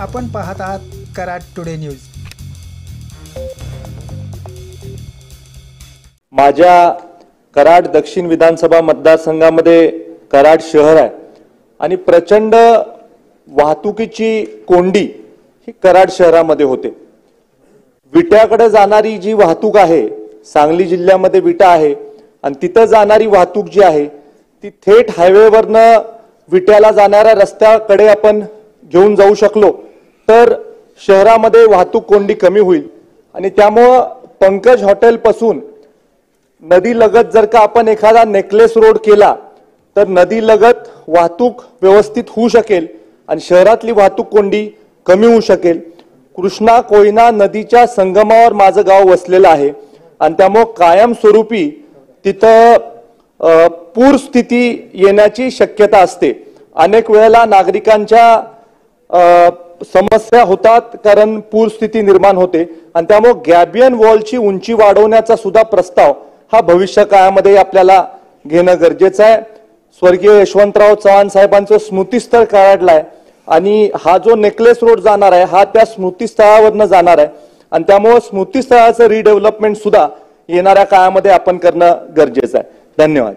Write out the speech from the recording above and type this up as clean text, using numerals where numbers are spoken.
आपण पाहत आहात कराड टुडे न्यूज। माझ्या कराड दक्षिण विधानसभा मतदारसंघामध्ये कराड शहर आहे आणि प्रचंड वाहतुकीची कोंडी ही कराड शहरामध्ये होते। विट्याकडे जाणारी जी वाहतूक आहे, सांगली जिल्ह्यामध्ये विटा आहे आणि तिथे जाणारी वाहतूक जी आहे ती थेट हायवेवरनं विट्याला जाणाऱ्या रस्त्याकडे आपण घेऊन जाऊ शकलो तर शहरामध्ये वाहतूक कोंडी कमी होईल आणि त्यामुळे पंकज हॉटेल पासून नदी लगत जर का आपण एखादा नेकलेस रोड केला तर नदी लगत वाहतूक व्यवस्थित होऊ शकेल आणि शहरातली वाहतूक कोंडी कमी होऊ शकेल। कृष्णा कोयना नदीच्या संगमावर माझं गाव वसलेलं आहे आणि त्यामुळे कायमस्वरूपी तिथं पूर स्थिती येण्याची शक्यता असते। अनेक वेळेला नागरिकांच्या समस्या होतात कारण पूर स्थिती निर्माण होते आणि त्यामुळे गॅबियन वॉलची उंची वाढवण्याचा सुद्धा प्रस्ताव हा भविष्य काळामध्ये आपल्याला घेणं गरजेचं आहे। स्वर्गीय यशवंतराव चव्हाण साहेबांचं स्मृतिस्थळ कराडलाय आणि हा जो नेकलेस रोड जाणार आहे हा त्या स्मृतिस्थळावरनं जाणार आहे आणि त्यामुळे स्मृतिस्थळाचं रिडेव्हलपमेंट सुद्धा येणाऱ्या काळामध्ये आपण करणं गरजेचं आहे। धन्यवाद।